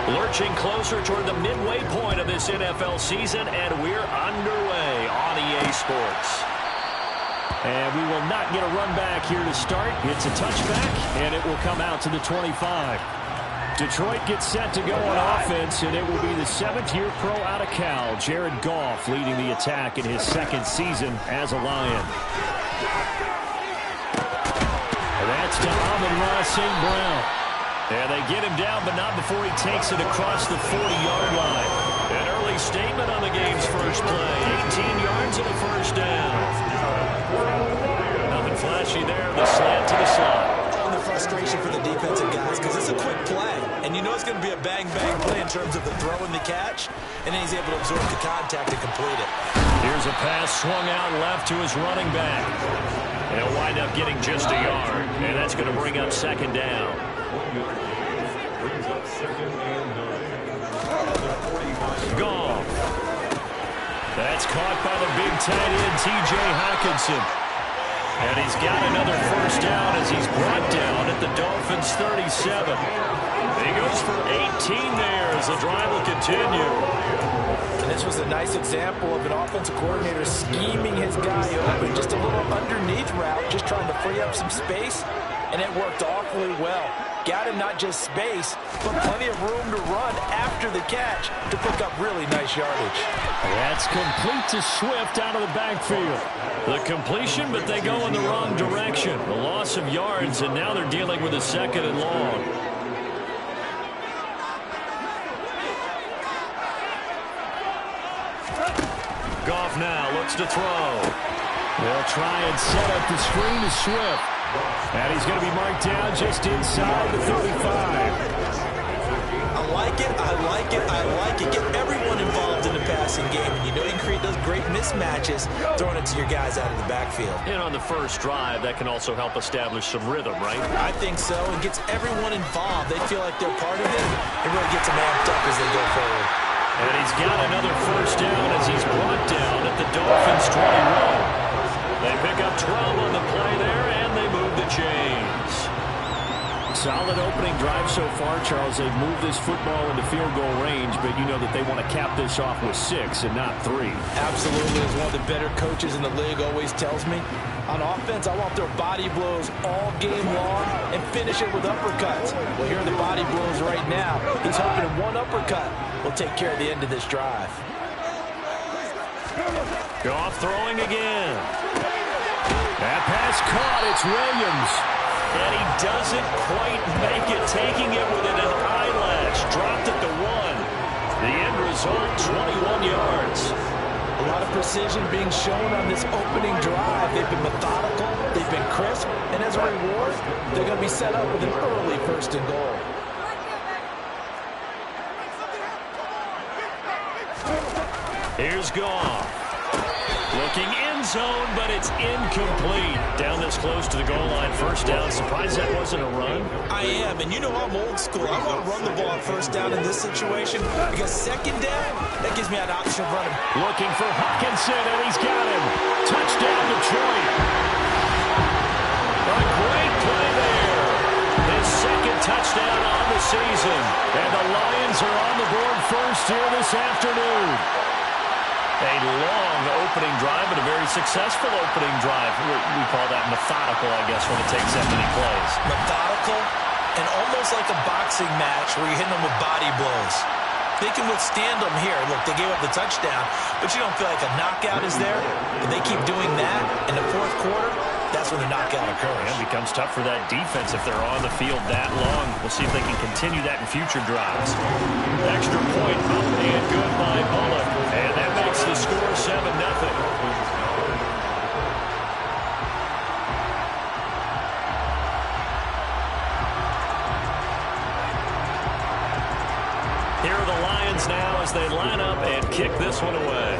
Lurching closer toward the midway point of this NFL season, and we're underway on EA Sports. And we will not get a run back here to start. It's a touchback, and it will come out to the 25. Detroit gets set to go on offense, and it will be the 7th-year pro out of Cal, Jared Goff, leading the attack in his 2nd season as a Lion. And that's to Amon-Ra St. Brown. And they get him down, but not before he takes it across the 40-yard line. An early statement on the game's first play. 18 yards and a first down. Nothing flashy there. The slant to the slot. The frustration for the defensive guys because it's a quick play. And you know it's going to be a bang-bang play in terms of the throw and the catch. And then he's able to absorb the contact and complete it. Here's a pass swung out left to his running back. And he'll wind up getting just a yard. And that's going to bring up 2nd down. Goff. That's caught by the big tight end, T.J. Hockenson. And he's got another first down as he's brought down at the Dolphins' 37. He goes for 18 there as the drive will continue. And this was a nice example of an offensive coordinator scheming his guy open. Just a little underneath route, just trying to free up some space. And it worked awfully well. Got him not just space, but plenty of room to run after the catch to pick up really nice yardage. That's complete to Swift out of the backfield. The completion, but they go in the wrong direction. The loss of yards, and now they're dealing with a 2nd and long. Goff now looks to throw. They'll try and set up the screen to Swift. And he's going to be marked down just inside the 35. I like it, I like it, I like it. Get everyone involved in the passing game. And you know you can create those great mismatches throwing it to your guys out of the backfield. And on the first drive, that can also help establish some rhythm, right? I think so. It gets everyone involved. They feel like they're part of it. It really gets them amped up as they go forward. And he's got another first down as he's brought down at the Dolphins' 21. They pick up 12 on the play there, and they move the chains. Solid opening drive so far, Charles. They've moved this football into field goal range, but you know that they want to cap this off with 6 and not 3. Absolutely. As one of the better coaches in the league always tells me, on offense, I want their body blows all game long and finish it with uppercuts. Well, here are the body blows right now. He's hoping one uppercut will take care of the end of this drive. Goff throwing again. That pass caught. It's Williams. And he doesn't quite make it, taking it within an eyelash. Dropped at the 1. The end result, 21 yards. A lot of precision being shown on this opening drive. They've been methodical. They've been crisp. And as a reward, they're going to be set up with an early 1st and goal. Here's Goff. Looking end zone, but it's incomplete. Down this close to the goal line. First down. Surprised that wasn't a run? I am, and you know I'm old school. I want to run the ball on first down in this situation because 2nd down, that gives me an option of running. Looking for Hockenson, and he's got him. Touchdown, Detroit. A great play there. His 2nd touchdown on the season. And the Lions are on the board first here this afternoon. A long opening drive, but a very successful opening drive. We call that methodical, I guess, when it takes that many plays. Methodical and almost like a boxing match where you're hitting them with body blows. They can withstand them here. Look, they gave up the touchdown, but you don't feel like a knockout is there. But they keep doing that in the 4th quarter. That's when the knockout occurs. It becomes tough for that defense if they're on the field that long. We'll see if they can continue that in future drives. Extra point up and good by Bullock. And that makes the score 7-0. Here are the Lions now as they line up and kick this one away.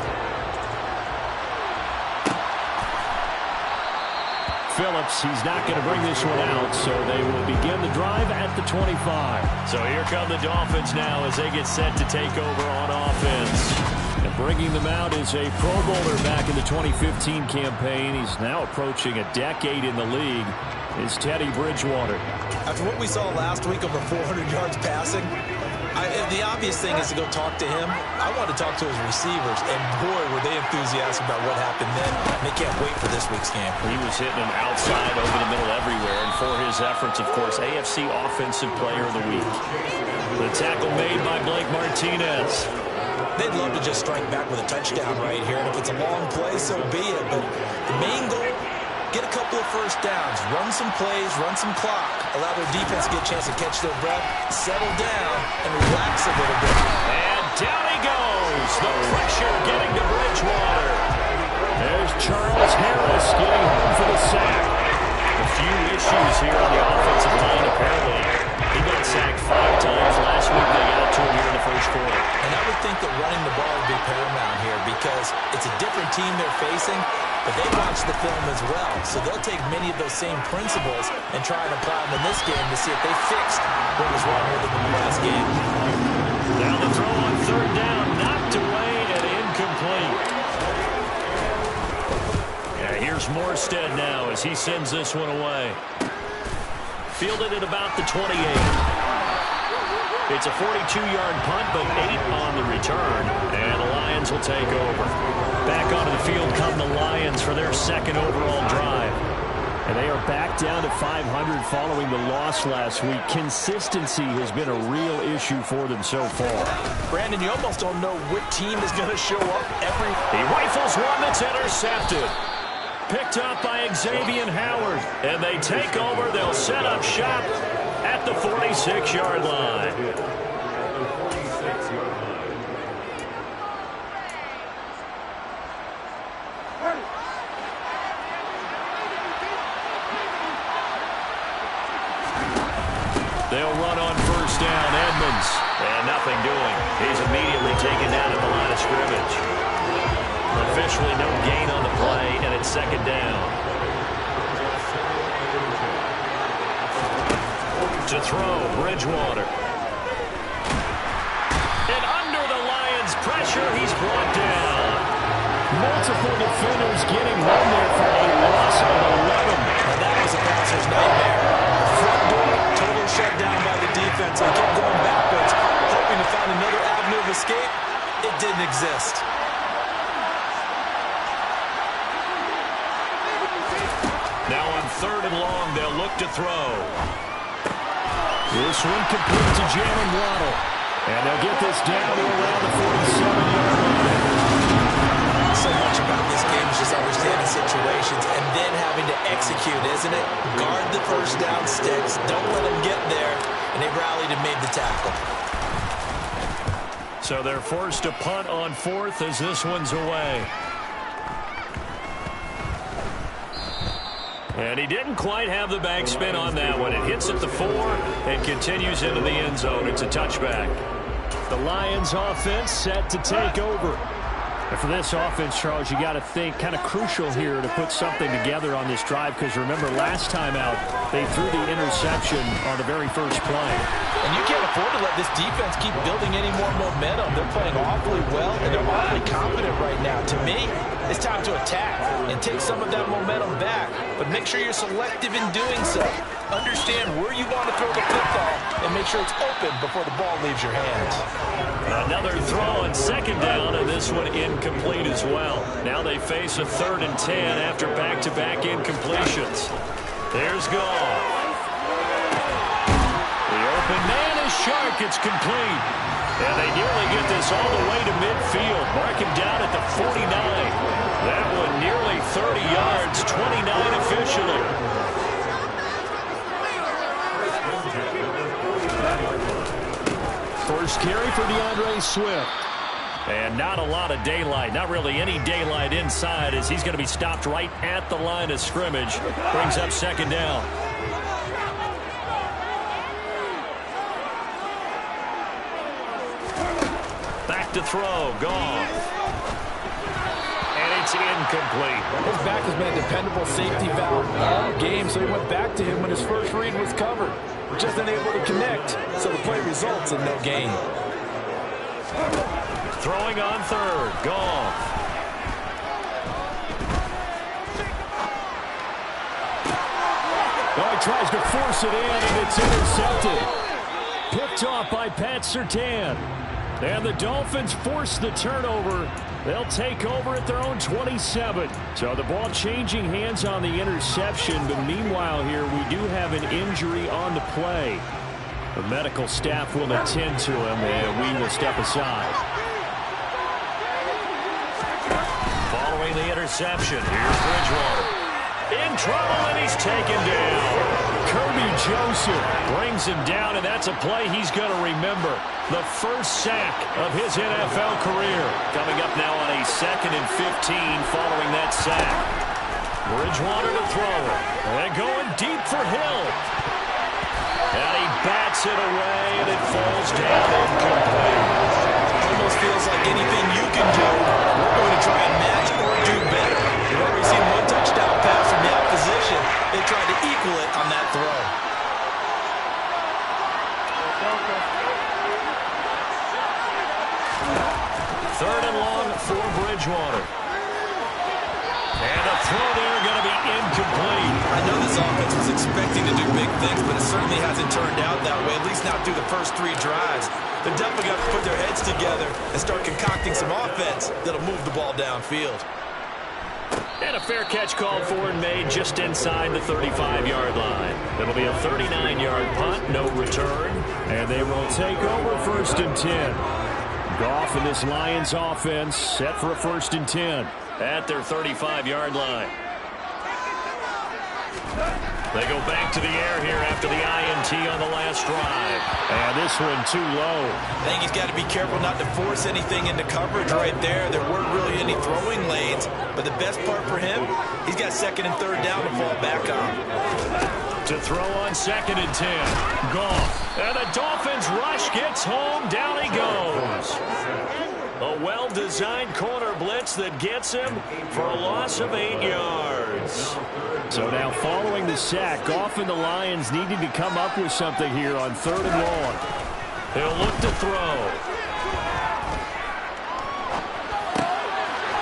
Phillips, he's not going to bring this one out, so they will begin the drive at the 25. So here come the Dolphins now as they get set to take over on offense. And bringing them out is a Pro Bowler back in the 2015 campaign. He's now approaching a decade in the league. Is Teddy Bridgewater. After what we saw last week, over 400 yards passing, The obvious thing is to go talk to him. I want to talk to his receivers, and boy, were they enthusiastic about what happened then. They can't wait for this week's game. He was hitting them outside, over the middle, everywhere. And for his efforts, of course, AFC Offensive Player of the Week. The tackle made by Blake Martinez. They'd love to just strike back with a touchdown right here, and if it's a long play, so be it. But the main goal, get a couple of first downs, run some plays, run some clock, allow their defense to get a chance to catch their breath, settle down, and relax a little bit. And down he goes. The pressure getting to Bridgewater. There's Charles Harris getting home for the sack. A few issues here on the offensive line, apparently. He got sacked 5 times last week. They got it to him here in the first quarter. And I would think that running the ball would be paramount here because it's a different team they're facing, but they watch the film as well. So they'll take many of those same principles and try and apply them in this game to see if they fixed what was wrong with them in the last game. Now the throw on third down, knocked away and incomplete. Yeah, here's Morstead now as he sends this one away. Fielded at about the 28. It's a 42-yard punt, but 8 on the return. And the Lions will take over. Back onto the field come the Lions for their second overall drive. And they are back down to 500 following the loss last week. Consistency has been a real issue for them so far. Brandon, you almost don't know what team is going to show up every... He rifles one that's intercepted. Picked up by Xavier Howard. And they take over. They'll set up shop at the 46-yard line. They'll run on first down. Edmonds. And nothing doing. He's immediately taken down at the line of scrimmage. Officially no gain on the play, and it's second down. To throw, Bridgewater. And under the Lions' pressure, he's brought down. Multiple defenders getting home there for a loss of 11. And that was a passer's nightmare. Front door, total shutdown by the defense. They kept going backwards, hoping to find another avenue of escape. It didn't exist. Now on third and long, they'll look to throw. This one complete to Jalen Waddle. And they'll get this down to around the 47-yard line. So much about this game is just understanding situations and then having to execute, isn't it? Guard the first down sticks. Don't let them get there. And they rallied and made the tackle. So they're forced to punt on fourth as this one's away. And he didn't quite have the backspin on that one. It hits at the 4 and continues into the end zone. It's a touchback. The Lions offense set to take over. And for this offense, Charles, you got to think kind of crucial here to put something together on this drive because remember last time out they threw the interception on the very first play. And you can't afford to let this defense keep building any more momentum. They're playing awfully well and they're awfully confident right now. To me, it's time to attack and take some of that momentum back. But make sure you're selective in doing so. Understand where you want to throw the football and make sure it's open before the ball leaves your hands. Another throw on second down, and this one incomplete as well. Now they face a 3rd and 10 after back-to-back incompletions. There's Goff. The open man is Shark. It's complete. And they nearly get this all the way to midfield. Mark him down at the 49. That one nearly 30 yards, 29 officially. First carry for DeAndre Swift. And not a lot of daylight, not really any daylight inside as he's going to be stopped right at the line of scrimmage. Brings up second down. Back to throw, Goff. And it's incomplete. His back has been a dependable safety valve all game, so he went back to him when his first read was covered. Just unable to connect, so the play results in no gain. Throwing on third, Goff. Oh, he tries to force it in, and it's intercepted. Picked off by Pat Surtain. And the Dolphins force the turnover. They'll take over at their own 27. So the ball changing hands on the interception. But meanwhile here, we do have an injury on the play. The medical staff will attend to him, and we will step aside. Following the interception, here's Bridgewater. In trouble, and he's taken down. Kirby Joseph brings him down, and that's a play he's going to remember. The first sack of his NFL career. Coming up now on a 2nd and 15 following that sack. Bridgewater to throw it. And going deep for Hill. And he bats it away, and it falls down incomplete. Almost feels like anything you can do, we're going to try and match or do better. We've already seen one touchdown pass from the opposition. They tried to equal it on that throw. Third and long for Bridgewater. And the throw there going to be incomplete. I know this offense was expecting to do big things, but it certainly hasn't turned out that way, at least not through the first 3 drives. They're definitely got to put their heads together and start concocting some offense that'll move the ball downfield. And a fair catch called for and made just inside the 35-yard line. It'll be a 39-yard punt, no return. And they will take over 1st and 10. Goff and this Lions offense set for a 1st and 10 at their 35-yard line. They go back to the air here after the INT on the last drive. And this one too low. I think he's got to be careful not to force anything into coverage right there. There weren't really any throwing lanes. But the best part for him, he's got 2nd and 3rd down to fall back on. To throw on 2nd and 10. Goff. And the Dolphins rush gets home. Down he goes. A well-designed corner blitz that gets him for a loss of 8 yards. So now following the sack, Goff and the Lions needing to come up with something here on 3rd and long. He'll look to throw.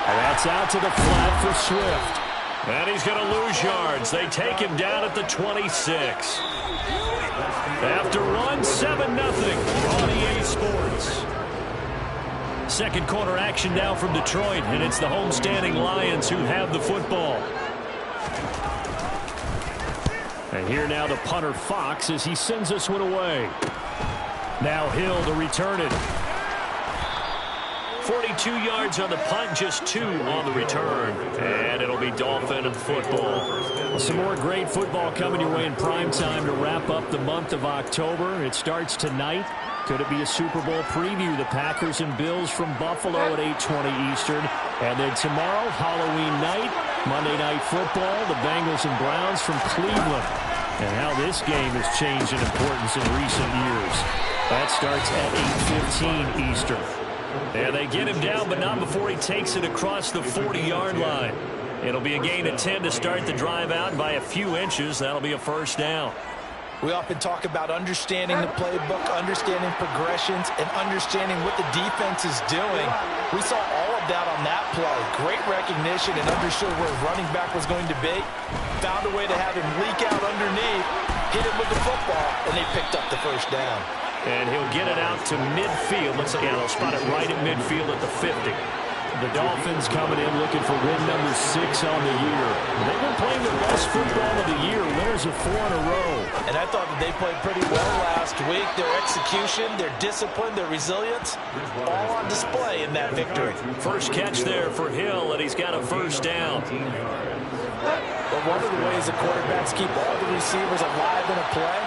And that's out to the flat for Swift. And he's going to lose yards. They take him down at the 26. After one, 7-0 on EA Sports. Second quarter action now from Detroit, and it's the homestanding Lions who have the football. And here now the punter Fox as he sends this one away. Now Hill to return it. 42 yards on the punt, just 2 on the return. And it'll be Dolphin football. Some more great football coming your way in prime time to wrap up the month of October. It starts tonight. Could it be a Super Bowl preview? The Packers and Bills from Buffalo at 8:20 Eastern. And then tomorrow, Halloween night, Monday Night Football, the Bengals and Browns from Cleveland. And how this game has changed in importance in recent years. That starts at 8:15 Eastern. And they get him down, but not before he takes it across the 40-yard line. It'll be a gain of 10 to start the drive out, and by a few inches, that'll be a first down. We often talk about understanding the playbook, understanding progressions, and understanding what the defense is doing. We saw all of that on that play. Great recognition and understood where his running back was going to be. Found a way to have him leak out underneath, hit him with the football, and they picked up the first down. And he'll get it out to midfield. Let's see, they'll spot it right at midfield at the 50. The Dolphins coming in looking for win number 6 on the year. They've been playing their best football of the year. Winners of 4 in a row. And I thought that they played pretty well last week. Their execution, their discipline, their resilience, all on display in that victory. First catch there for Hill, and he's got a first down. But one of the ways the quarterbacks keep all the receivers alive in a play,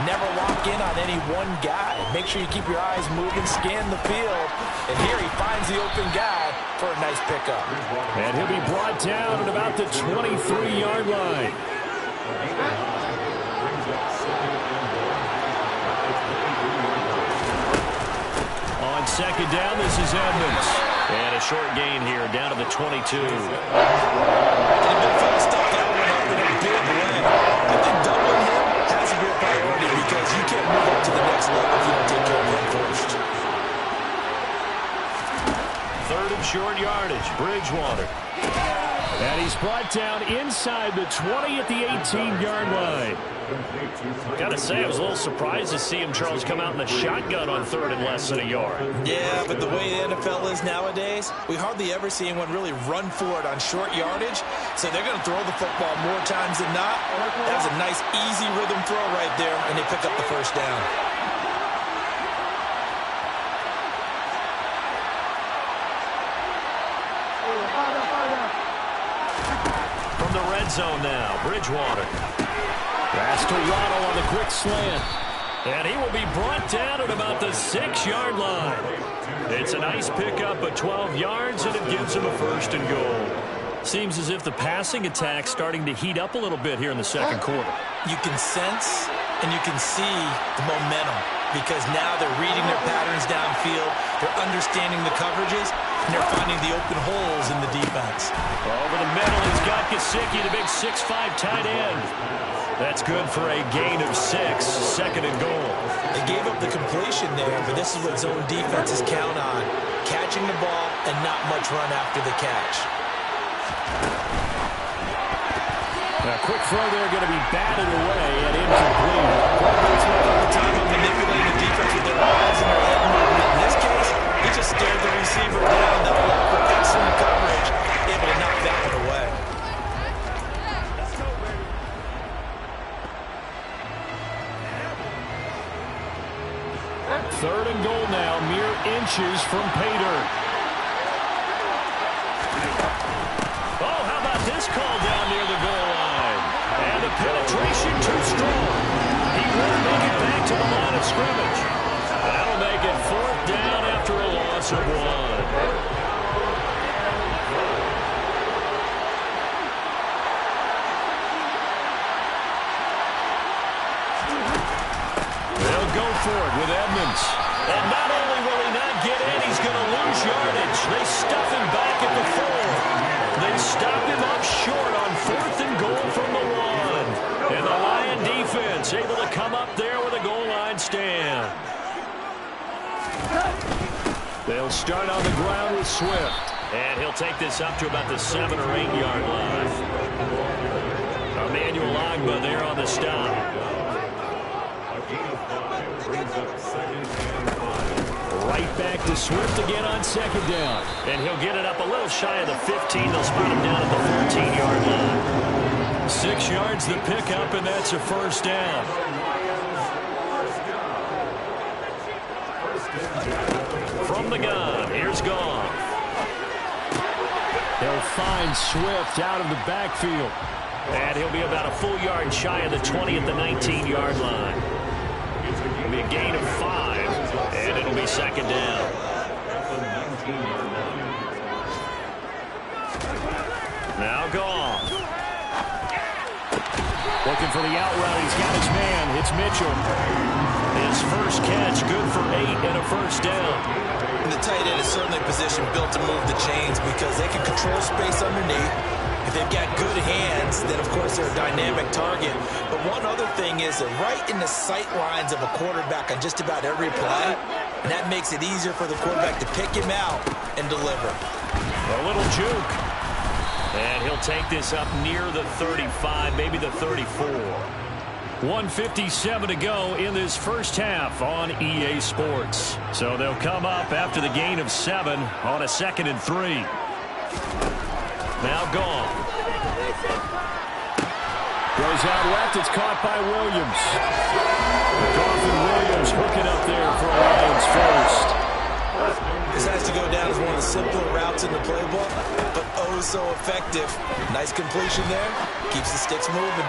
never lock in on any one guy. Make sure you keep your eyes moving, scan the field. And here he finds the open guy for a nice pickup. And he'll be brought down at about the 23-yard line. On second down, this is Edmonds. And a short gain here, down to the 22. And Minnesota stuck that one up in a big way. I think doubling him has to be a priority because you can't move up to the next level if you don't take care of him first. Third and short yardage, Bridgewater. And he's brought down inside the 20 at the 18-yard line. Gotta say, I was a little surprised to see him, Charles, come out in the shotgun on third and less than a yard. Yeah, but the way the NFL is nowadays, we hardly ever see anyone really run for it on short yardage. So they're going to throw the football more times than not. That was a nice, easy rhythm throw right there, and they pick up the first down. From the red zone now, Bridgewater. Pass to Waddle on the quick slant. And he will be brought down at about the 6-yard line. It's a nice pickup of 12 yards, and it gives him a first and goal. Seems as if the passing attack's starting to heat up a little bit here in the second quarter. You can sense and you can see the momentum because now they're reading their patterns downfield, they're understanding the coverages, and they're finding the open holes in the defense. Over the middle, he's got Gesicki, the big 6'5" tight end. That's good for a gain of 6, second and goal. They gave up the completion there, but this is what zone defenses count on, catching the ball and not much run after the catch. A quick throw there going to be batted away and incomplete. Quarterbacks work all the time on manipulating the defense with their eyes and their head movement. In this case, he just stared the receiver down. That allowed for excellent coverage, able to knock that one away. Third and goal now, mere inches from Pater. Oh, how about this call down near the goal line? And the penetration too strong. He won't make it back to the line of scrimmage. That'll make it fourth down after a loss of 1. They'll go for it with Edmonds. And not only will he not get in, he's going to lose yardage. They stuff him back at the 4. They stop him up short on fourth and goal from the 1. And the Lion defense able to come up there with a goal line stand. They'll start on the ground with Swift. And he'll take this up to about the 7 or 8 yard line. Emmanuel Ogbah there on the stop. Right back to Swift again on second down. And he'll get it up a little shy of the 15. They'll spot him down at the 14-yard line. 6 yards the pickup, and that's a first down. From the gun, here's Goff. They'll find Swift out of the backfield. And he'll be about a full yard shy of the 20 at the 19-yard line. It'll be a gain of 5, and it'll be second down. Now Goff. Looking for the out route. He's got his man. It's Mitchell. His first catch, good for 8 and a first down. And the tight end is certainly a position built to move the chains because they can control space underneath. If they've got good hands, then of course they're a dynamic target. But one other thing is they're right in the sight lines of a quarterback on just about every play. And that makes it easier for the quarterback to pick him out and deliver. A little juke. And he'll take this up near the 35, maybe the 34. 1:57 to go in this first half on EA Sports. So they'll come up after the gain of 7 on a 2nd and 3. Now Goff. Goes out left. It's caught by Williams. Goff and Williams hooking up there for a Lions first. This has to go down as one of the simpler routes in the playbook, but oh so effective. Nice completion there. Keeps the sticks moving.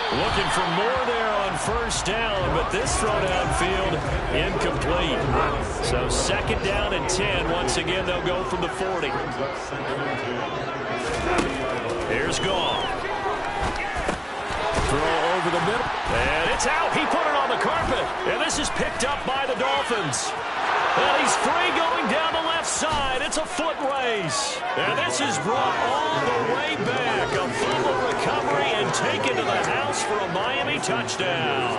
Looking for more there on first down, but this throw downfield incomplete. So second down and 10. Once again, they'll go from the 40. Here's Goff. Throw over the middle. And it's out. He put it on the carpet. And this is picked up by the Dolphins. And he's free going down the left side. It's a foot race. And this is brought all the way back. A fumble recovery and taken to the house for a Miami touchdown.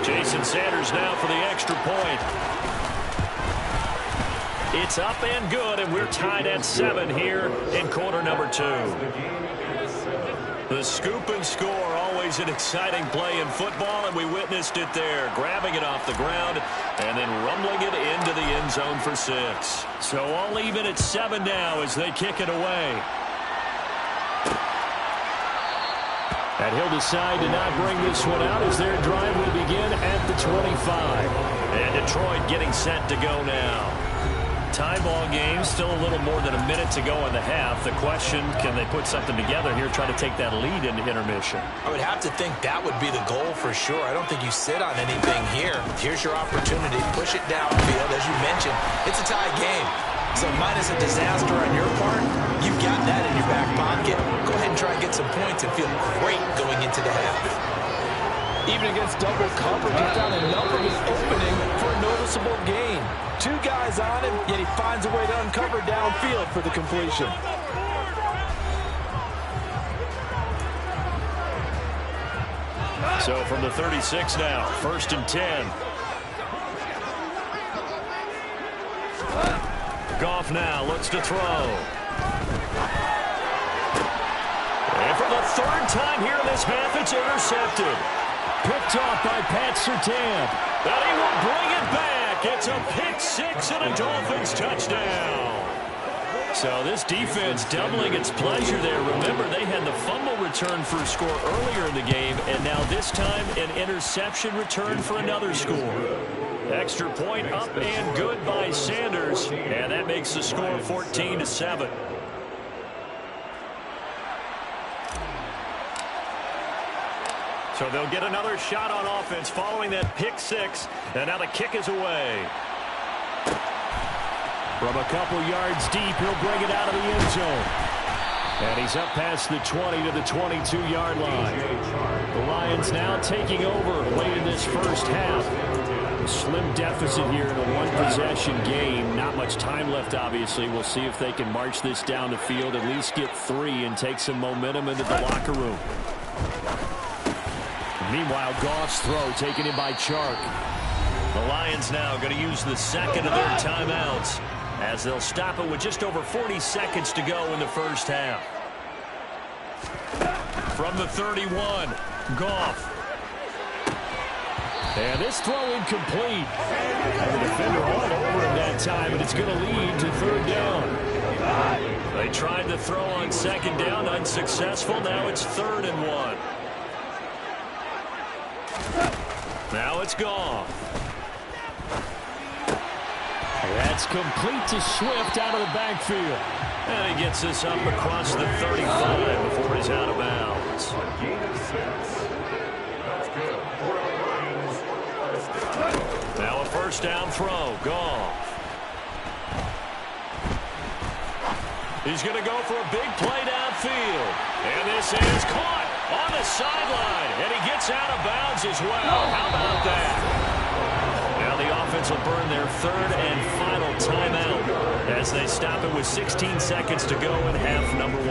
Jason Sanders now for the extra point. It's up and good, and we're tied at 7 here in quarter number 2. The scoop and score, always an exciting play in football, and we witnessed it there, grabbing it off the ground and then rumbling it into the end zone for 6. So all even at 7 now as they kick it away. And he'll decide to not bring this one out as their drive will begin at the 25. And Detroit getting set to go now. Tie ball game, still a little more than a minute to go in the half. The question, can they put something together here, try to take that lead into intermission? I would have to think that would be the goal for sure. I don't think you sit on anything here. Here's your opportunity. Push it downfield. As you mentioned, it's a tie game. So minus a disaster on your part, you've got that in your back pocket. Go ahead and try and get some points and feel great going into the half. Even against double coverage, he found enough of his opening for a noticeable gain. 2 guys on him, yet he finds a way to uncover downfield for the completion. So from the 36 now, 1st and 10. Goff now looks to throw. And for the 3rd time here in this half, it's intercepted. Picked off by Pat Surtain. And he will bring it back. It's a pick 6 and a Dolphins touchdown. So this defense doubling its pleasure there. Remember, they had the fumble return for a score earlier in the game, and now this time an interception return for another score. Extra point up and good by Sanders, and that makes the score 14-7. So they'll get another shot on offense following that pick 6, and now the kick is away. From a couple yards deep, he'll bring it out of the end zone. And he's up past the 20 to the 22-yard line. The Lions now taking over late in this first half. A slim deficit here in a one-possession game. Not much time left, obviously. We'll see if they can march this down the field, at least get 3 and take some momentum into the locker room. Meanwhile, Goff's throw taken in by Chark. The Lions now going to use the second of their timeouts as they'll stop it with just over 40 seconds to go in the first half. From the 31, Goff. And this throw incomplete. And the defender all over him that time, and it's going to lead to 3rd down. They tried to throw on 2nd down, unsuccessful. Now it's 3rd and 1. Now it's Goff. That's complete to Swift out of the backfield. And he gets this up across the 35 before he's out of bounds. Now a 1st down throw. Goff. He's going to go for a big play downfield. And this is caught on the sideline. And he gets out of bounds as well. How about that? Now the offense will burn their 3rd and final timeout as they stop it with 16 seconds to go in half number 1.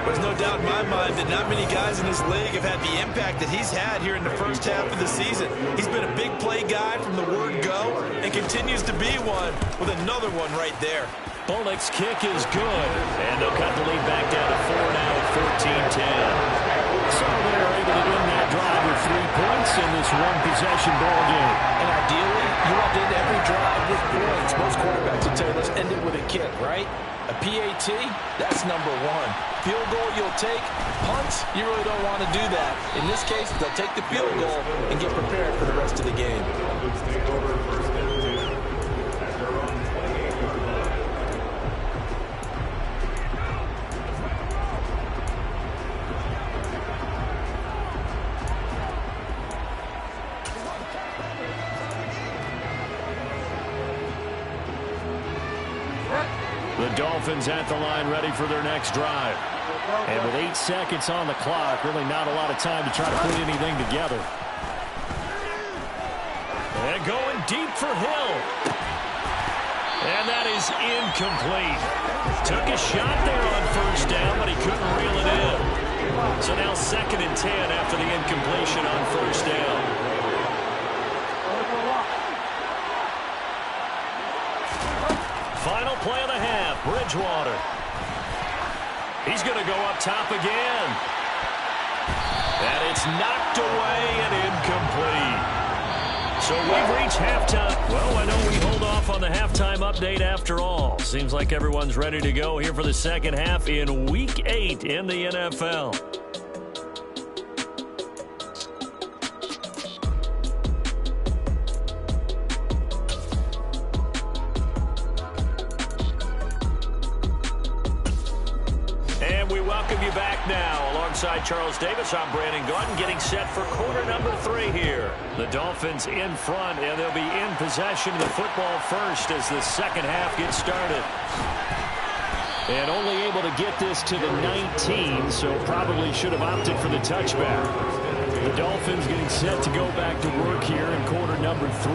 There's no doubt in my mind that not many guys in this league have had the impact that he's had here in the first half of the season. He's been a big play guy from the word go and continues to be one with another one right there. Bullock's kick is good, and they'll cut the lead back down to 4 now at 14-10. So they're able to win that drive with 3 points in this one-possession ball game. And ideally, you want to end every drive with points. Most quarterbacks will tell you, let's end it with a kick, right? A PAT, that's number 1. Field goal you'll take. Punts, you really don't want to do that. In this case, they'll take the field goal and get prepared for the rest of the game. The Dolphins at the line ready for their next drive. And with 8 seconds on the clock, really not a lot of time to try to put anything together. And going deep for Hill. And that is incomplete. Took a shot there on 1st down, but he couldn't reel it in. So now 2nd and 10 after the incompletion on 1st down. play of the half. Bridgewater. He's going to go up top again. And it's knocked away and incomplete. So we've reached halftime. Well, I know we hold off on the halftime update after all. Seems like everyone's ready to go here for the second half in Week 8 in the NFL. You back now alongside Charles Davis. I'm Brandon Gaudin getting set for quarter number 3 here. The Dolphins in front, and they'll be in possession of the football first as the second half gets started. And only able to get this to the 19, so probably should have opted for the touchback. The Dolphins getting set to go back to work here in quarter number 3.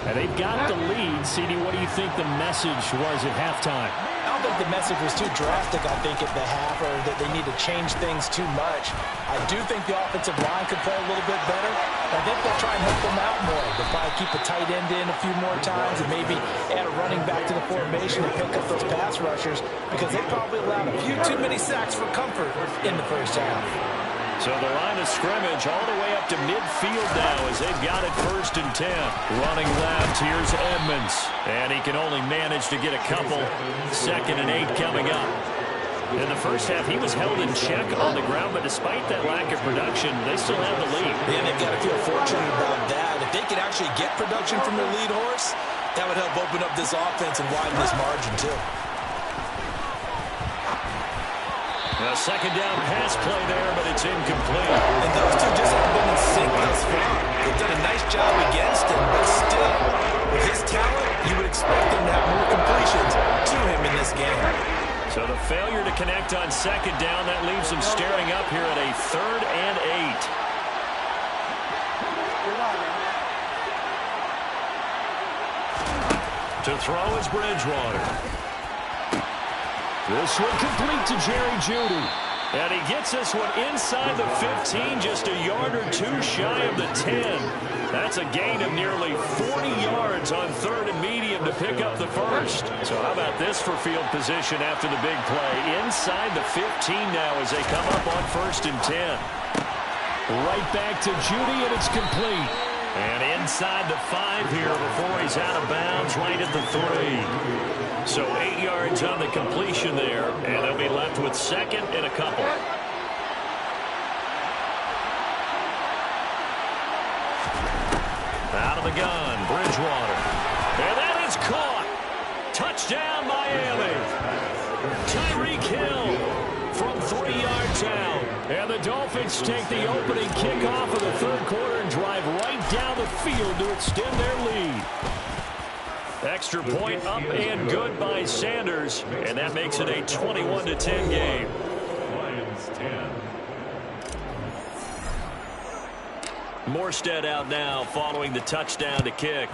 And they've got the lead. CD, what do you think the message was at halftime? I don't think the message was too drastic, I think, at the half, or that they need to change things too much. I do think the offensive line could play a little bit better. I think they'll try and help them out more. They'll probably keep a tight end in a few more times and maybe add a running back to the formation and pick up those pass rushers because they probably allowed a few too many sacks for comfort in the first half. So the line of scrimmage all the way up to midfield now as they've got it 1st and 10. Running left, here's Edmonds. And he can only manage to get a couple. 2nd and 8 coming up. In the first half, he was held in check on the ground, but despite that lack of production, they still have the lead. Yeah, they've got to feel fortunate about that. If they could actually get production from their lead horse, that would help open up this offense and widen this margin, too. A 2nd down pass play there, but it's incomplete. And those two just haven't been in sync thus far. They've done a nice job against him, but still, with his talent, you would expect him to have more completions to him in this game. So the failure to connect on 2nd down, that leaves them staring up here at a 3rd and 8. To throw is Bridgewater. This one complete to Jerry Jeudy. And he gets this one inside the 15, just a yard or 2 shy of the 10. That's a gain of nearly 40 yards on 3rd and medium to pick up the first. So how about this for field position after the big play? Inside the 15 now as they come up on 1st and 10. Right back to Jeudy, and it's complete. And inside the 5 here before he's out of bounds, right at the 3. So 8 yards on the completion there, and they'll be left with 2nd and a couple. Out of the gun, Bridgewater. And that is caught. Touchdown, Miami. Tyreek Hill from 3 yards out. And the Dolphins take the opening kickoff of the 3rd quarter and drive right down the field to extend their lead. Extra point up and good by Sanders, and that makes it a 21-10 game. Lions 10. Morstead out now following the touchdown to kick.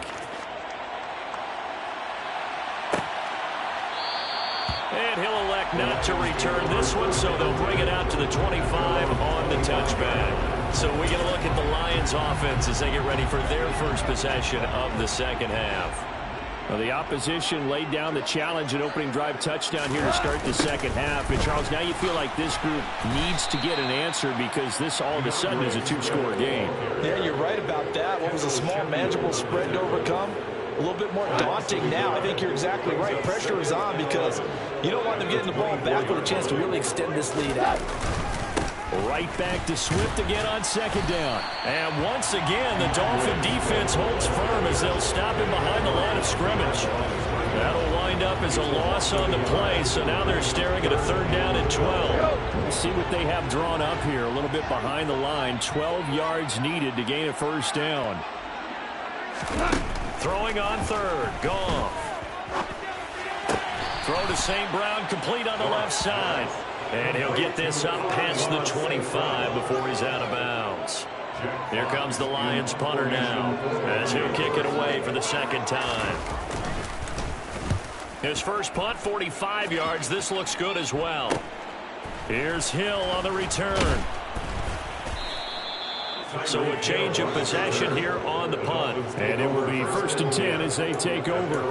And he'll elect not to return this one, so they'll bring it out to the 25 on the touchback. So we get a look at the Lions offense as they get ready for their first possession of the second half. Well, the opposition laid down the challenge and opening drive touchdown here to start the second half. And, Charles, now you feel like this group needs to get an answer because this all of a sudden is a 2-score game. Yeah, you're right about that. What was a small, manageable spread to overcome? A little bit more daunting now. I think you're exactly right. Pressure is on because you don't want them getting the ball back with a chance to really extend this lead out. Right back to Swift again on 2nd down. And once again, the Dolphin defense holds firm as they'll stop him behind the line of scrimmage. That'll wind up as a loss on the play, so now they're staring at a 3rd down and 12. Let's see what they have drawn up here. A little bit behind the line. 12 yards needed to gain a 1st down. Throwing on 3rd. Goff. Throw to St. Brown, complete on the left side. And he'll get this up past the 25 before he's out of bounds. Here comes the Lions punter now as he'll kick it away for the 2nd time. His first punt, 45 yards. This looks good as well. Here's Hill on the return. So a change of possession here on the punt. And it will be 1st and 10 as they take over.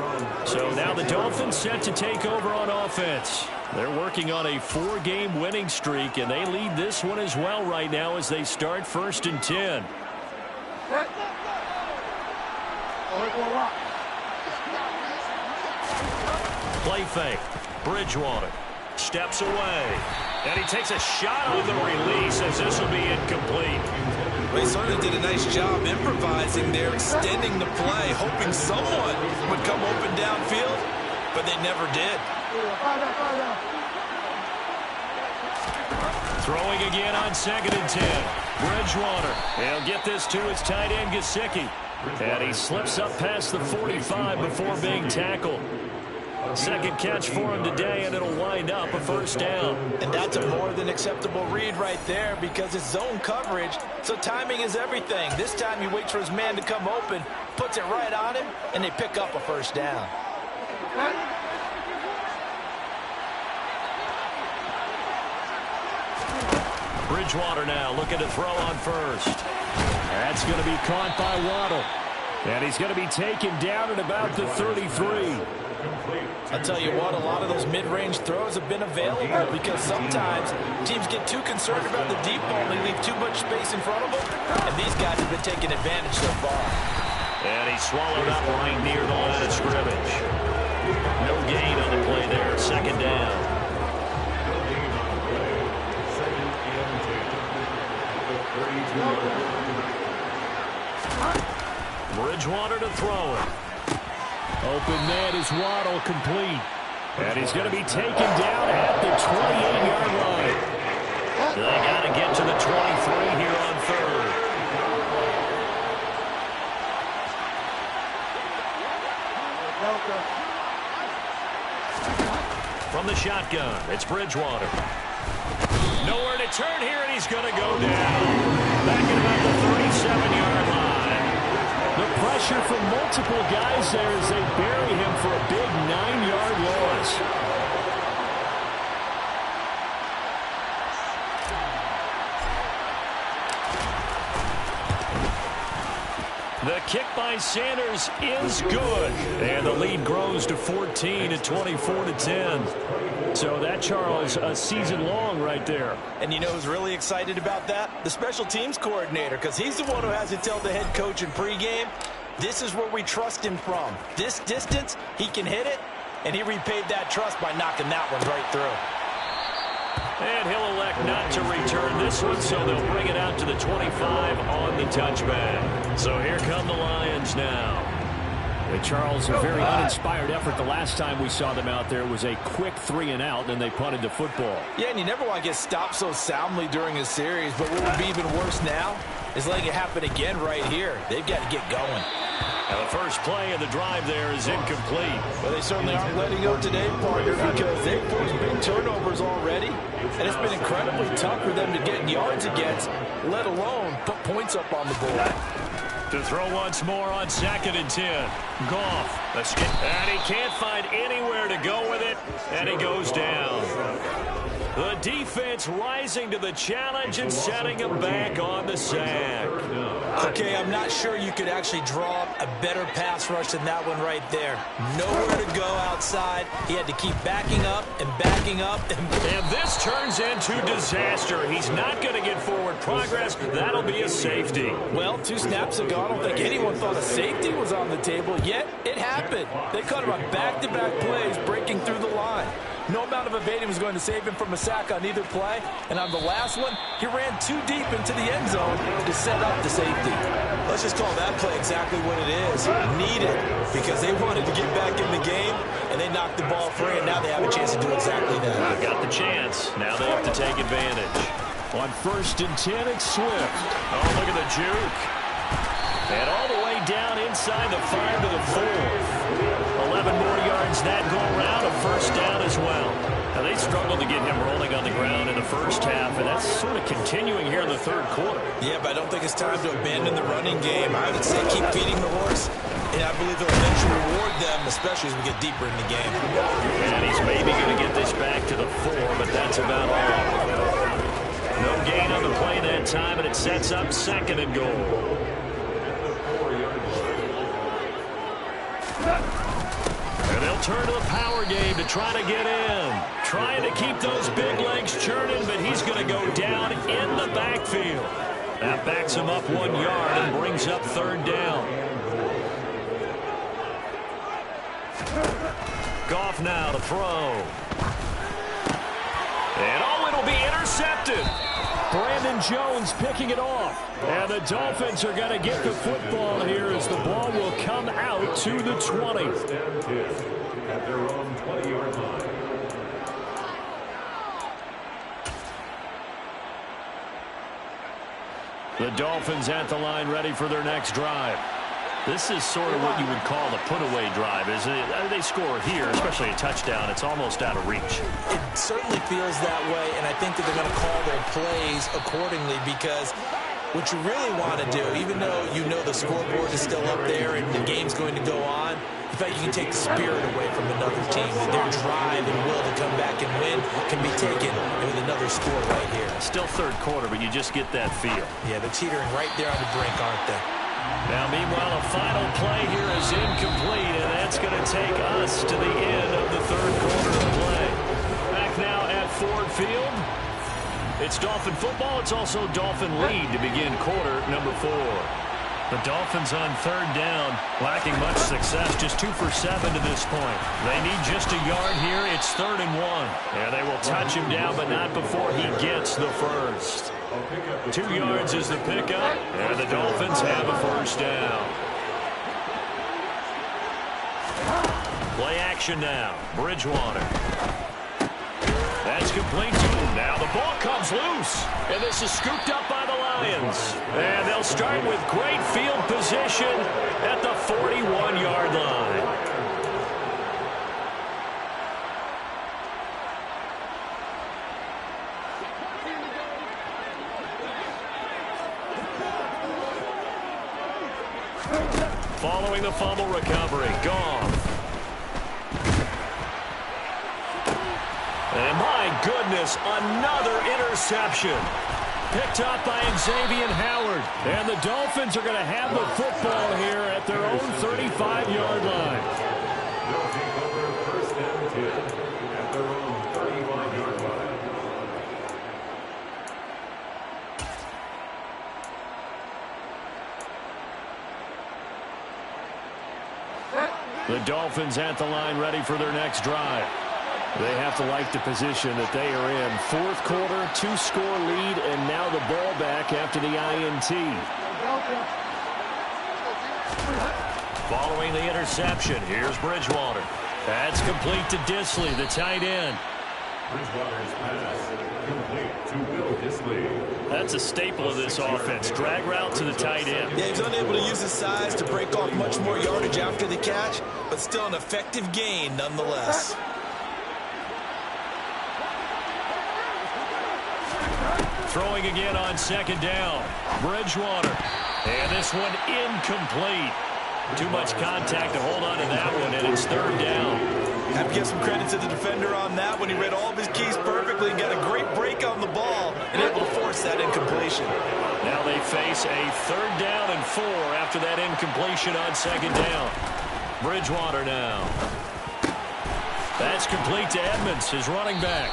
So now the Dolphins set to take over on offense. They're working on a 4-game winning streak, and they lead this one as well right now as they start 1st and 10. Play fake. Bridgewater steps away. And he takes a shot on the release as this will be incomplete. They certainly did a nice job improvising there, extending the play, hoping someone would come open downfield, but they never did. Throwing again on 2nd and 10. Bridgewater. He'll get this to his tight end, Gesicki. And he slips up past the 45 before being tackled. Second catch for him today, and it'll wind up a 1st down. And that's a more than acceptable read right there because it's zone coverage, so timing is everything. This time he waits for his man to come open, puts it right on him, and they pick up a 1st down. Bridgewater now looking to throw on 1st. That's going to be caught by Waddle. And he's going to be taken down at about the 33. I'll tell you what, a lot of those mid-range throws have been available because sometimes teams get too concerned about the deep ball and they leave too much space in front of them, and these guys have been taking advantage so far. And he swallowed up right near the line of scrimmage. No gain on the play there, 2nd down. Bridgewater to throw it. Open man is Waddle, complete. And he's going to be taken down at the 28-yard line. They got to get to the 23 here on 3rd. From the shotgun, it's Bridgewater. Nowhere to turn here, and he's going to go down. Back at about the 37-yard line. The pressure from multiple guys there as they bury him for a big 9-yard loss. The kick by Sanders is good. And the lead grows to 14 at 24-10. So that, Charles, a season long right there. And you know who's really excited about that? The special teams coordinator, because he's the one who has to tell the head coach in pregame, this is where we trust him from. This distance, he can hit it, and he repaid that trust by knocking that one right through. And he'll elect not to return this one, so they'll bring it out to the 25 on the touchback. So here come the Lions now. And Charles, a very uninspired effort the last time we saw them out there was a quick 3-and-out, and they punted the football. Yeah, and you never want to get stopped so soundly during a series, but what would be even worse now is letting it happen again right here. They've got to get going. Now the first play of the drive there is incomplete. Well, they certainly aren't letting go today, partner, because they've forced big turnovers already, and it's been incredibly tough for them to get yards against, let alone put points up on the board. To throw once more on 2nd and 10. Goff. And he can't find anywhere to go with it, and he goes down. The defense rising to the challenge and setting him back on the sack. Okay, I'm not sure you could actually draw up a better pass rush than that one right there. Nowhere to go outside. He had to keep backing up and backing up. And this turns into disaster. He's not going to get forward progress. That'll be a safety. Well, 2 snaps ago, I don't think anyone thought a safety was on the table, yet it happened. They caught him on back-to-back plays breaking through the line. No amount of evading was going to save him from a sack on either play. And on the last one, he ran too deep into the end zone to set up the safety. Let's just call that play exactly what it is. Needed, because they wanted to get back in the game, and they knocked the ball free, and now they have a chance to do exactly that. Got the chance. Now they have to take advantage. On 1st and 10, it's Swift. Oh, look at the juke. And all the way down inside the 5 to the 4. 11 more yards that go around, a 1st down as well. Now they struggled to get him rolling on the ground in the first half, and that's sort of continuing here in the 3rd quarter. Yeah, but I don't think it's time to abandon the running game. I would say keep feeding the horse, and I believe they'll eventually reward them, especially as we get deeper in the game. And he's maybe going to get this back to the 4, but that's about all. No gain on the play that time, and it sets up 2nd and goal. And they'll turn to the power game to try to get in. Trying to keep those big legs churning, but he's going to go down in the backfield. That backs him up 1 yard and brings up 3rd down. Goff now to throw. And it'll be intercepted. Brandon Jones picking it off. And the Dolphins are going to get the football here as the ball will come out to the 20. At their own 20-yard line. The Dolphins at the line ready for their next drive. This is sort of what you would call a put-away drive, isn't it? They score here, especially a touchdown. It's almost out of reach. It certainly feels that way, and I think that they're going to call their plays accordingly because what you really want to do, even though you know the scoreboard is still up there and the game's going to go on, in fact, you can take the spirit away from another team. Their drive and will to come back and win can be taken with another score right here. Still 3rd quarter, but you just get that feel. Yeah, they're teetering right there on the brink, aren't they? Now, meanwhile, a final play here is incomplete, and that's going to take us to the end of the 3rd quarter of play. Back now at Ford Field. It's Dolphin football. It's also Dolphin lead to begin quarter number 4. The Dolphins on 3rd down, lacking much success, just 2 for 7 to this point. They need just a yard here. It's 3rd and 1. And they will touch him down, but not before he gets the first. 2 yards is the pickup, and the Dolphins have a 1st down. Play action now. Bridgewater. That's complete to him. Now the ball comes loose, and this is scooped up by the Lions. And they'll start with great field position at the 41-yard line. Following the fumble recovery, Goff. And my goodness, another interception. Picked up by Xavier Howard. And the Dolphins are going to have the football here at their own 35-yard line. They'll take over 1st and 10 at their own 35-yard line. The Dolphins at the line ready for their next drive. They have to like the position that they are in. 4th quarter, 2-score lead, and now the ball back after the INT. Following the interception, here's Bridgewater. That's complete to Disley, the tight end. Bridgewater's pass complete to Will Disley. That's a staple of this offense. Drag route to the tight end. Yeah, he's unable to use his size to break off much more yardage after the catch, but still an effective gain nonetheless. Throwing again on 2nd down. Bridgewater. And this one incomplete. Too much contact to hold on to that one, and it's 3rd down. Have to give some credit to the defender on that when he read all of his keys perfectly and got a great break on the ball and able to force that incompletion. Now they face a 3rd down and 4 after that incompletion on 2nd down. Bridgewater now. That's complete to Edmonds, his running back.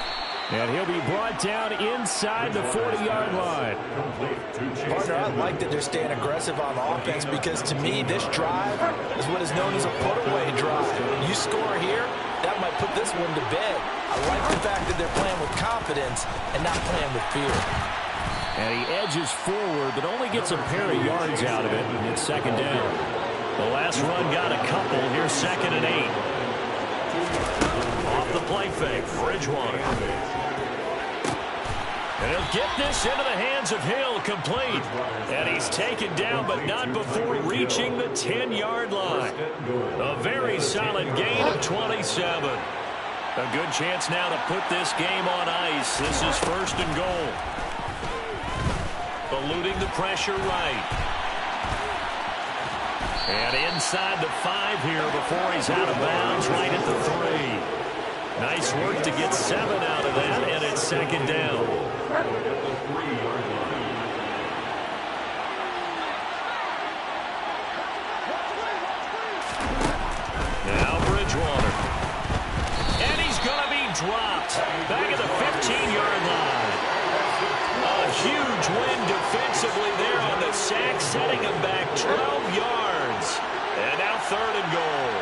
And he'll be brought down inside the 40-yard line. Partner, I like that they're staying aggressive on offense because, to me, this drive is what is known as a put-away drive. You score here, that might put this one to bed. I like the fact that they're playing with confidence and not playing with fear. And he edges forward, but only gets a pair of yards out of it, and it's 2nd down. The last run got a couple. Here's 2nd and 8. Off the play fake, Bridgewater. And he'll get this into the hands of Hill, complete. And he's taken down, but not before reaching the 10-yard line. A very solid gain of 27. A good chance now to put this game on ice. This is 1st and goal. Eluding the pressure right. And inside the 5 here before he's out of bounds, right at the 3. Nice work to get 7 out of that, and it's 2nd down. Now Bridgewater. And he's going to be dropped. Back at the 15-yard line. A huge win defensively there on the sack, setting him back 12 yards. And now 3rd and goal.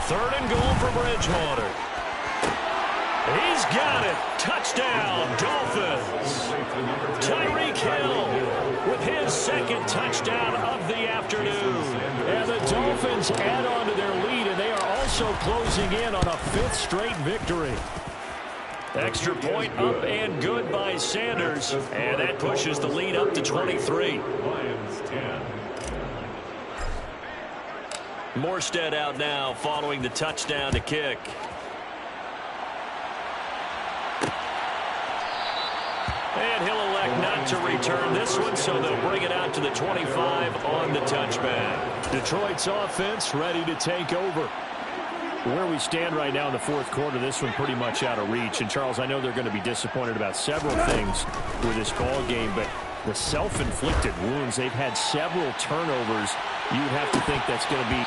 Third and goal for Bridgewater. He's got it. Touchdown, Dolphins. Tyreek Hill with his 2nd touchdown of the afternoon. And the Dolphins add on to their lead, and they are also closing in on a 5th straight victory. Extra point up and good by Sanders. And that pushes the lead up to 23. Lions 10. Morstead out now following the touchdown to kick. And he'll elect not to return this one, so they'll bring it out to the 25 on the touchback. Detroit's offense ready to take over. Where we stand right now in the 4th quarter, this one pretty much out of reach. And, Charles, I know they're going to be disappointed about several things with this ball game, but the self-inflicted wounds, they've had several turnovers. You'd have to think that's going to be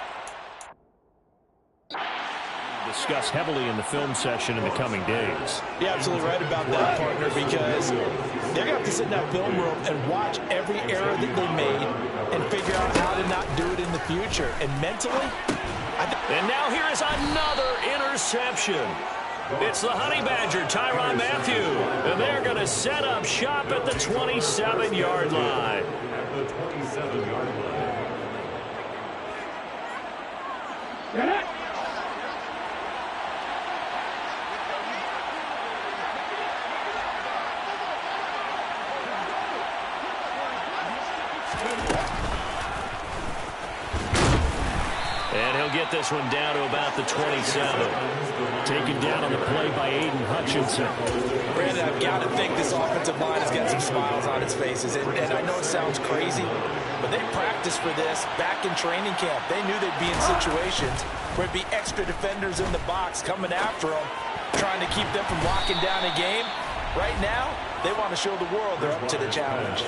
discussed heavily in the film session in the coming days. You're absolutely right about that, partner, because they're going to have to sit in that film room and watch every error that they made and figure out how to not do it in the future. And mentally, and now here is another interception. It's the Honey Badger, Tyrann Mathieu. And they're going to set up shop at the 27-yard line. At the 27-yard line. And he'll get this one down to about the 27. Taken down on the play by Aiden Hutchinson. Brandon, I've got to think this offensive line has got some smiles on its faces. And I know it sounds crazy, but they practiced for this back in training camp. They knew they'd be in situations where it'd be extra defenders in the box coming after them, trying to keep them from locking down a game. Right now, they want to show the world they're up to the challenge.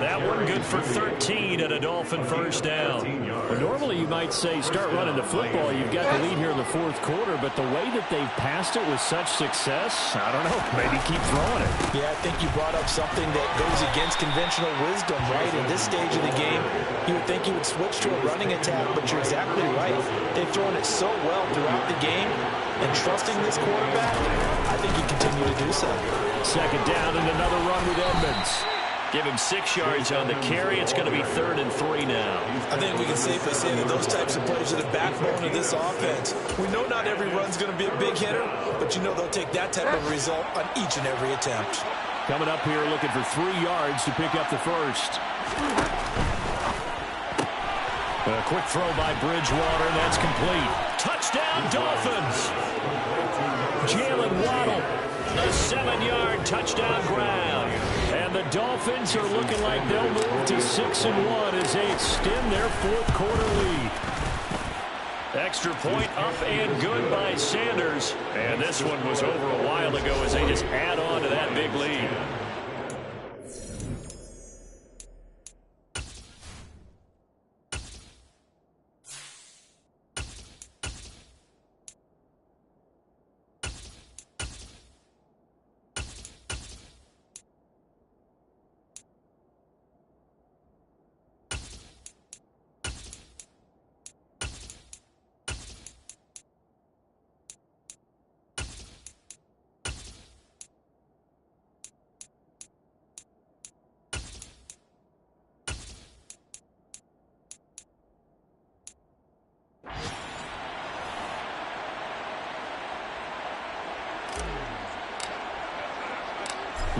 That one good for 13 and a Dolphin first down. Well, normally you might say start running the football. You've got the lead here in the 4th quarter, but the way that they've passed it with such success, I don't know, maybe keep throwing it. Yeah, I think you brought up something that goes against conventional wisdom, right? In this stage of the game, you would think you would switch to a running attack, but you're exactly right. They've thrown it so well throughout the game, and trusting this quarterback, I think you continue to do so. 2nd down and another run with Edmonds. Give him 6 yards on the carry. It's going to be 3rd and 3 now. I think we can safely say that those types of plays are the backbone of this offense. We know not every run's going to be a big hitter, but you know they'll take that type of result on each and every attempt. Coming up here looking for 3 yards to pick up the first. A quick throw by Bridgewater, and that's complete. Touchdown, Dolphins! Jalen Waddle, a 7-yard touchdown grab. And the Dolphins are looking like they'll move to 6-1 as they extend their 4th quarter lead. Extra point up and good by Sanders. And this one was over a while ago as they just add on to that big lead.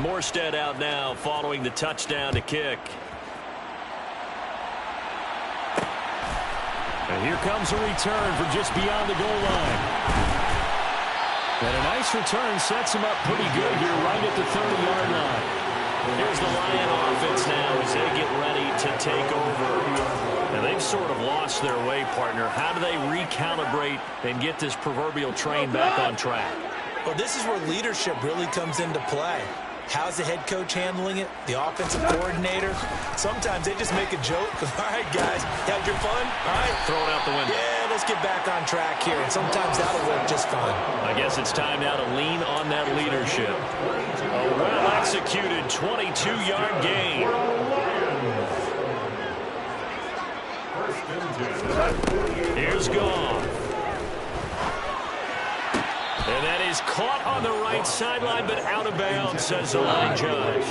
Morstead out now following the touchdown to kick. And here comes a return from just beyond the goal line. And a nice return sets him up pretty good here right at the 30-yard line. Here's the Lion offense now as they get ready to take over. And they've sort of lost their way, partner. How do they recalibrate and get this proverbial train back on track? Well, this is where leadership really comes into play. How's the head coach handling it? The offensive coordinator? Sometimes they just make a joke. All right, guys, had your fun? All right. Throw it out the window. Yeah, let's get back on track here. And sometimes that'll work just fine. I guess it's time now to lean on that leadership. A well-executed 22-yard gain. Here's Goff. And that is caught on the right sideline, but out of bounds, says the line judge.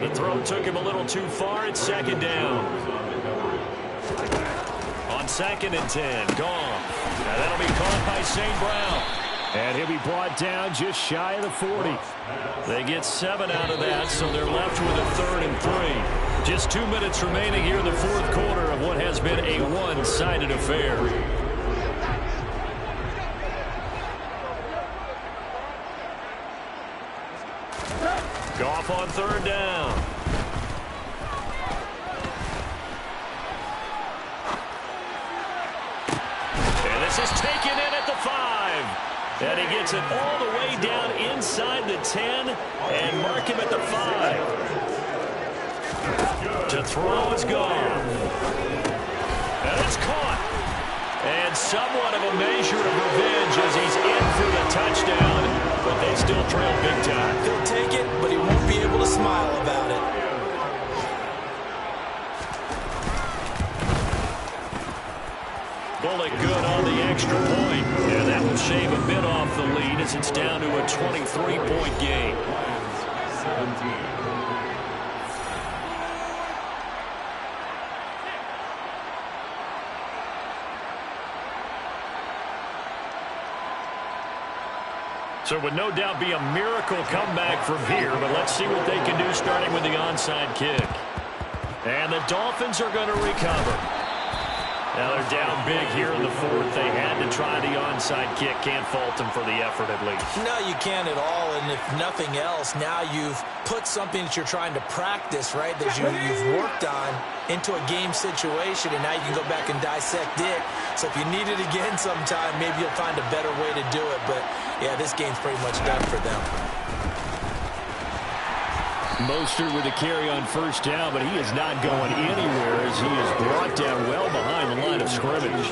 The throw took him a little too far. It's second down. On 2nd and 10, Goff. Now that'll be caught by St. Brown. And he'll be brought down just shy of the 40. They get 7 out of that, so they're left with a 3rd and 3. Just 2 minutes remaining here in the 4th quarter of what has been a one-sided affair. Goff on 3rd down. And this is taken in at the 5. And he gets it all the way down inside the 10 and mark him at the 5. To throw is Goff. And it's caught. And somewhat of a measure of revenge as he's in for the touchdown, but they still trail big time. He'll take it, but he won't be able to smile about it. Bullet good on the extra point. And that will shave a bit off the lead as it's down to a 23-point game. 17. So it would no doubt be a miracle comeback from here, but let's see what they can do starting with the onside kick. And the Dolphins are going to recover. Now they're down big here in the 4th. They had to try the onside kick. Can't fault them for the effort at least. No, you can't at all. And if nothing else, now you've put something that you're trying to practice, right, that you've worked on into a game situation, and now you can go back and dissect it. So if you need it again sometime, maybe you'll find a better way to do it. But, yeah, this game's pretty much done for them. Mostert with a carry on 1st down, but he is not going anywhere as he is brought down well behind the line of scrimmage.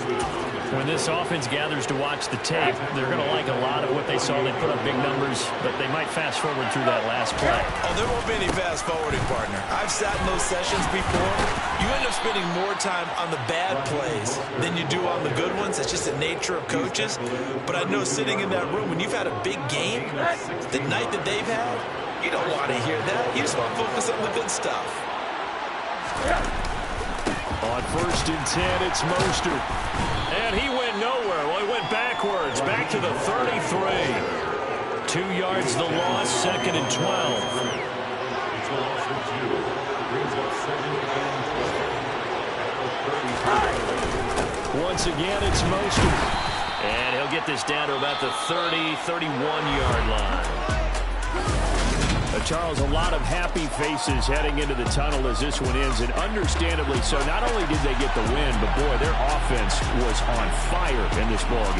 When this offense gathers to watch the tape, they're going to like a lot of what they saw. They put up big numbers, but they might fast forward through that last play. Oh, there won't be any fast forwarding, partner. I've sat in those sessions before. You end up spending more time on the bad plays than you do on the good ones. It's just the nature of coaches. But I know sitting in that room, when you've had a big game, the night that they've had, you don't want to hear that. You just want to focus on the good stuff. On 1st and 10, it's Mostert. And he went nowhere. Well, he went backwards, back to the 33. 2 yards the loss, 2nd and 12. Once again, it's Mostert. And he'll get this down to about the 30, 31-yard line. Charles, a lot of happy faces heading into the tunnel as this one ends, and understandably so. Not only did they get the win, but, boy, their offense was on fire in this ballgame.